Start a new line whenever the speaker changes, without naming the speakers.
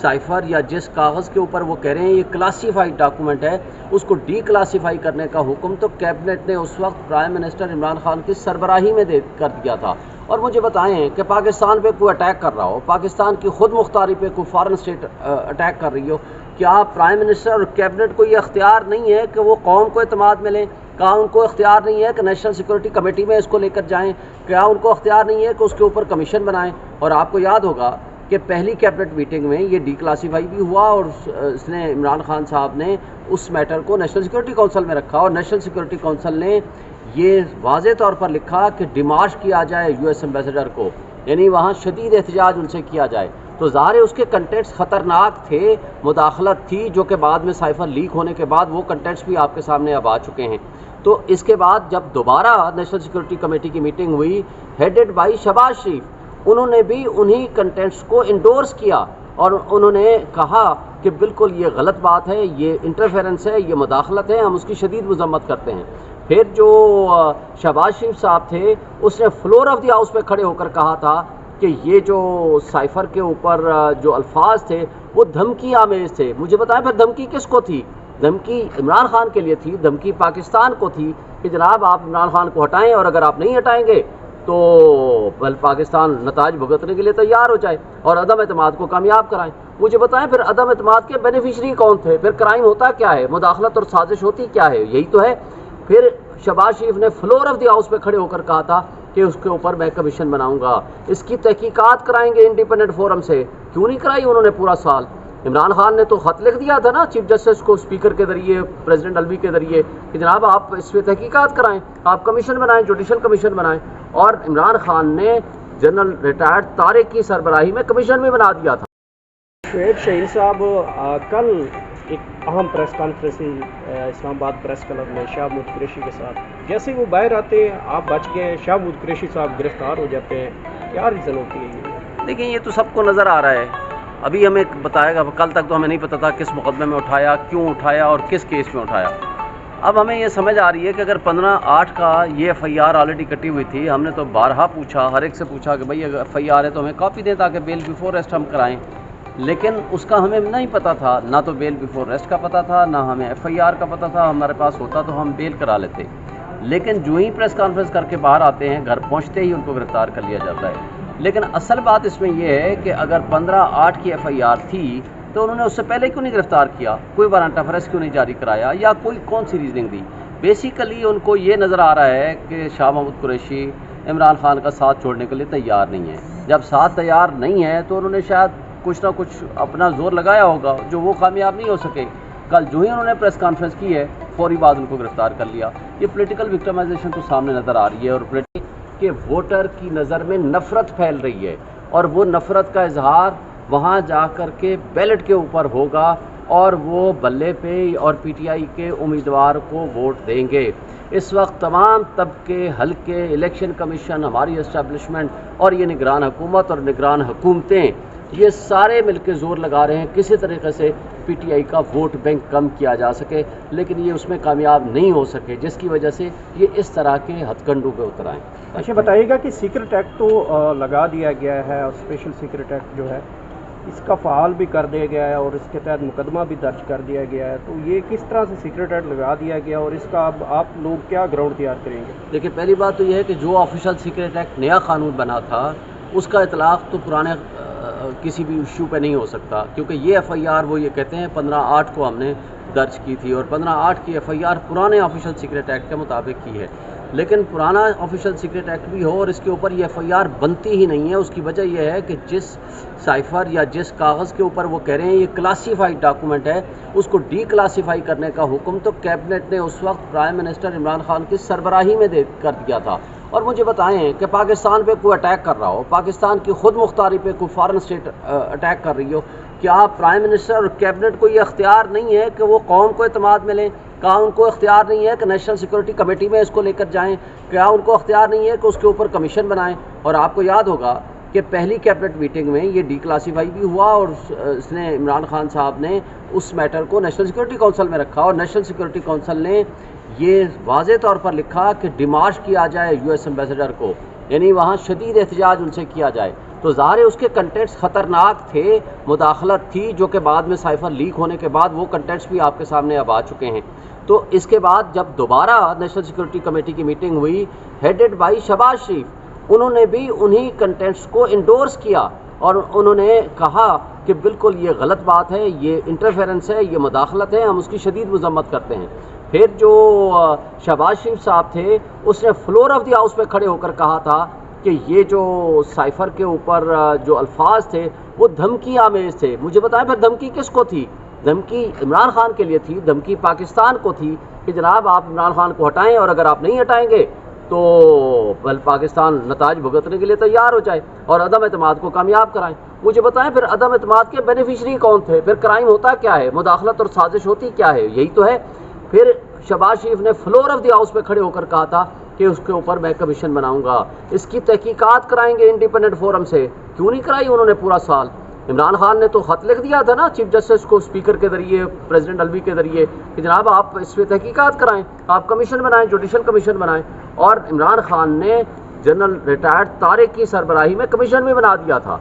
Cipher یا جس کاغذ کے اوپر وہ کہہ رہے ہیں یہ کلاسیفائڈ ڈاکومنٹ ہے اس کو ڈی کلاسیفائی کرنے کا حکم تو کیبنٹ نے اس وقت پرائم منسٹر عمران خان کی سربراہی میں کر دیا تھا۔ اور مجھے بتائیں کہ پاکستان پہ کوئی اٹیک کر رہا ہو، پاکستان کی خود مختاری پہ کوئی فارن اسٹیٹ اٹیک کر رہی ہو، کیا پرائم منسٹر اور کیبنٹ کو یہ اختیار نہیں ہے کہ وہ قوم کو اعتماد میں لیں؟ کیا ان کو اختیار نہیں ہے کہ نیشنل سیکورٹی کمیٹی میں اس کو لے کر جائیں؟ کیا ان کو اختیار نہیں ہے کہ اس کے اوپر کمیشن بنائیں؟ اور آپ کو یاد ہوگا کہ پہلی کیبنٹ میٹنگ میں یہ ڈی کلاسیفائی بھی ہوا اور اس نے عمران خان صاحب نے اس میٹر کو نیشنل سیکورٹی کونسل میں رکھا اور نیشنل سیکورٹی کونسل نے یہ واضح طور پر لکھا کہ ڈیمارش کیا جائے یو ایس ایمبیسڈر کو، یعنی وہاں شدید احتجاج ان سے کیا جائے۔ تو ظاہر ہے اس کے کنٹینٹس خطرناک تھے، مداخلت تھی، جو کہ بعد میں سائفر لیک ہونے کے بعد وہ کنٹینٹس بھی آپ کے سامنے اب آ چکے ہیں۔ تو اس کے بعد جب دوبارہ نیشنل سیکورٹی کمیٹی کی میٹنگ ہوئی ہیڈڈ بائی شہباز شریف، انہوں نے بھی انہی کنٹینٹس کو انڈورس کیا اور انہوں نے کہا کہ بالکل یہ غلط بات ہے، یہ انٹرفیرنس ہے، یہ مداخلت ہے، ہم اس کی شدید مذمت کرتے ہیں۔ پھر جو شہباز شریف صاحب تھے اس نے فلور آف دی ہاؤس پہ کھڑے ہو کر کہا تھا کہ یہ جو سائفر کے اوپر جو الفاظ تھے وہ دھمکی آمیز تھے۔ مجھے بتائیں پھر دھمکی کس کو تھی؟ دھمکی عمران خان کے لیے تھی، دھمکی پاکستان کو تھی کہ جناب آپ عمران خان کو ہٹائیں اور اگر آپ نہیں ہٹائیں گے تو پاکستان نتائج بھگتنے کے لیے تیار ہو جائے اور عدم اعتماد کو کامیاب کرائیں۔ مجھے بتائیں پھر عدم اعتماد کے بینیفیشری کون تھے؟ پھر کرائم ہوتا کیا ہے؟ مداخلت اور سازش ہوتی کیا ہے؟ یہی تو ہے۔ پھر شہباز شریف نے فلور آف دی ہاؤس پہ کھڑے ہو کر کہا تھا کہ اس کے اوپر میں کمیشن بناؤں گا، اس کی تحقیقات کرائیں گے انڈیپینڈنٹ فورم سے۔ کیوں نہیں کرائی انہوں نے پورا سال؟ عمران خان نے تو خط لکھ دیا تھا نا چیف جسٹس کو، اسپیکر کے ذریعے، پریزیڈنٹ الوی کے ذریعے کہ جناب آپ اس پہ تحقیقات کرائیں، آپ کمیشن بنائیں، جوڈیشل کمیشن بنائیں۔ اور عمران خان نے جنرل ریٹائرڈ طارق کی سربراہی میں کمیشن بھی بنا دیا تھا۔
شعیب شہین صاحب کل ایک اہم پریس کانفرنس تھی اسلام آباد پریس کلب میں شاہ محمود قریشی کے ساتھ، جیسے وہ باہر آتے ہیں آپ بچ گئے، شاہ محمود قریشی صاحب گرفتار ہو جاتے ہیں، کیا ریزن ہوتی ہے یہ؟
دیکھیں یہ تو سب کو نظر آ رہا ہے، ابھی ہمیں بتائے گا، کل تک تو ہمیں نہیں پتا تھا کس مقدمے میں اٹھایا، کیوں اٹھایا اور کس کیس میں اٹھایا۔ اب ہمیں یہ سمجھ آ رہی ہے کہ اگر 15/8 کا یہ ایف آئی آر آلریڈی کٹی ہوئی تھی، ہم نے تو بارہا پوچھا، ہر ایک سے پوچھا کہ بھائی اگر ایف آئی آر ہے تو ہمیں کاپی دیں تاکہ بیل بیفور ریسٹ ہم کرائیں، لیکن اس کا ہمیں نہیں پتا تھا، نہ تو بیل بیفور ریسٹ کا پتا تھا، نہ ہمیں ایف آئی آر کا پتا تھا۔ ہمارے پاس ہوتا تو ہم بیل کرا لیتے، لیکن جو ہی پریس کانفرنس کر کے باہر آتے ہیں گھر پہنچتے ہی ان کو گرفتار کر لیا جاتا ہے۔ لیکن اصل بات اس میں یہ ہے کہ اگر 15/8 کی ایف آئی آر تھی تو انہوں نے اس سے پہلے کیوں نہیں گرفتار کیا؟ کوئی وارنٹ آف ارسٹ کیوں نہیں جاری کرایا، یا کوئی کون سی ریزننگ دی؟ بیسیکلی ان کو یہ نظر آ رہا ہے کہ شاہ محمود قریشی عمران خان کا ساتھ چھوڑنے کے لیے تیار نہیں ہے۔ جب ساتھ تیار نہیں ہے تو انہوں نے شاید کچھ نہ کچھ اپنا زور لگایا ہوگا جو وہ کامیاب نہیں ہو سکے۔ کل جو ہی انہوں نے پریس کانفرنس کی ہے فوری بعد ان کو گرفتار کر لیا۔ یہ پولیٹیکل وکٹمائزیشن تو سامنے نظر آ رہی ہے اور کہ ووٹر کی نظر میں نفرت پھیل رہی ہے اور وہ نفرت کا اظہار وہاں جا کر کے بیلٹ کے اوپر ہوگا اور وہ بلے پہ اور پی ٹی آئی کے امیدوار کو ووٹ دیں گے۔ اس وقت تمام طبقے، حلقے، الیکشن کمیشن، ہماری اسٹیبلشمنٹ اور یہ نگران حکومت اور نگران حکومتیں یہ سارے مل کے زور لگا رہے ہیں کسی طریقے سے پی ٹی آئی کا ووٹ بینک کم کیا جا سکے، لیکن یہ اس میں کامیاب نہیں ہو سکے، جس کی وجہ سے یہ اس طرح کے ہتھ کنڈوں پہ اتر آئیں۔
اچھا بتائیے گا کہ سیکرٹ ایکٹ تو لگا دیا گیا ہے اور اسپیشل سیکرٹ ایکٹ جو ہے اس کا فعال بھی کر دیا گیا ہے اور اس کے تحت مقدمہ بھی درج کر دیا گیا ہے، تو یہ کس طرح سے سیکرٹ ایکٹ لگا دیا گیا اور اس کا اب آپ لوگ کیا گراؤنڈ تیار کریں گے؟
دیکھیں پہلی بات تو یہ ہے کہ جو آفیشل سیکرٹ ایکٹ نیا قانون بنا تھا اس کا اطلاق تو پرانے کسی بھی ایشو پہ نہیں ہو سکتا، کیونکہ یہ ایف آئی آر وہ یہ کہتے ہیں 15/8 کو ہم نے درج کی تھی اور 15/8 کی ایف آئی آر پرانے آفیشل سیکرٹ ایکٹ کے مطابق کی ہے، لیکن پرانا آفیشل سیکرٹ ایکٹ بھی ہو اور اس کے اوپر یہ ایف آئی آر بنتی ہی نہیں ہے۔ اس کی وجہ یہ ہے کہ جس سائفر یا جس کاغذ کے اوپر وہ کہہ رہے ہیں یہ کلاسیفائڈ ڈاکومنٹ ہے، اس کو ڈی کلاسیفائی کرنے کا حکم تو کیبنٹ نے اس وقت پرائم منسٹر عمران خان کی سربراہی میں کر دیا تھا۔ اور مجھے بتائیں کہ پاکستان پہ کوئی اٹیک کر رہا ہو، پاکستان کی خود مختاری پہ کوئی فارن اسٹیٹ اٹیک کر رہی ہو، کیا پرائم منسٹر اور کیبنٹ کو یہ اختیار نہیں ہے کہ وہ قوم کو اعتماد میں لیں؟ کیا ان کو اختیار نہیں ہے کہ نیشنل سیکورٹی کمیٹی میں اس کو لے کر جائیں؟ کیا ان کو اختیار نہیں ہے کہ اس کے اوپر کمیشن بنائیں؟ اور آپ کو یاد ہوگا کہ پہلی کیبنٹ میٹنگ میں یہ ڈی کلاسیفائی بھی ہوا اور اس نے عمران خان صاحب نے اس میٹر کو نیشنل سیکورٹی کونسل میں رکھا اور نیشنل سیکورٹی کونسل نے یہ واضح طور پر لکھا کہ ڈیمارش کیا جائے یو ایس ایمبیسڈر کو، یعنی وہاں شدید احتجاج ان سے کیا جائے، تو ظاہر ہے اس کے کنٹینٹس خطرناک تھے، مداخلت تھی، جو کہ بعد میں سائفر لیک ہونے کے بعد وہ کنٹینٹس بھی آپ کے سامنے اب آ چکے ہیں۔ تو اس کے بعد جب دوبارہ نیشنل سیکورٹی کمیٹی کی میٹنگ ہوئی ہیڈڈ بائی شہباز شریف، انہوں نے بھی انہی کنٹینٹس کو انڈورس کیا اور انہوں نے کہا کہ بالکل یہ غلط بات ہے، یہ انٹرفیرنس ہے، یہ مداخلت ہے، ہم اس کی شدید مذمت کرتے ہیں۔ پھر جو شہباز شریف صاحب تھے اس نے فلور آف دی ہاؤس پہ کھڑے ہو کر کہا تھا کہ یہ جو سائفر کے اوپر جو الفاظ تھے وہ دھمکی آمیز تھے۔ مجھے بتائیں پھر دھمکی کس کو تھی؟ دھمکی عمران خان کے لیے تھی، دھمکی پاکستان کو تھی کہ جناب آپ عمران خان کو ہٹائیں، اور اگر آپ نہیں ہٹائیں گے تو پاکستان نتائج بھگتنے کے لیے تیار ہو جائے اور عدم اعتماد کو کامیاب کرائیں۔ مجھے بتائیں پھر عدم اعتماد کے بینیفیشری کون تھے؟ پھر کرائم ہوتا کیا ہے؟ مداخلت اور سازش ہوتی کیا ہے؟ یہی تو ہے۔ پھر شہباز شریف نے فلور آف دی ہاؤس پہ کھڑے ہو کر کہا تھا کہ اس کے اوپر میں کمیشن بناؤں گا، اس کی تحقیقات کرائیں گے انڈیپینڈنٹ فورم سے۔ کیوں نہیں کرائی انہوں نے پورا سال؟ عمران خان نے تو خط لکھ دیا تھا نا چیف جسٹس کو، اسپیکر کے ذریعے، پریزیڈنٹ الوی کے ذریعے، کہ جناب آپ اس پہ تحقیقات کرائیں، آپ کمیشن بنائیں، جوڈیشل کمیشن بنائیں۔ اور عمران خان نے جنرل ریٹائرڈ طارق کی سربراہی میں کمیشن بھی بنا دیا تھا۔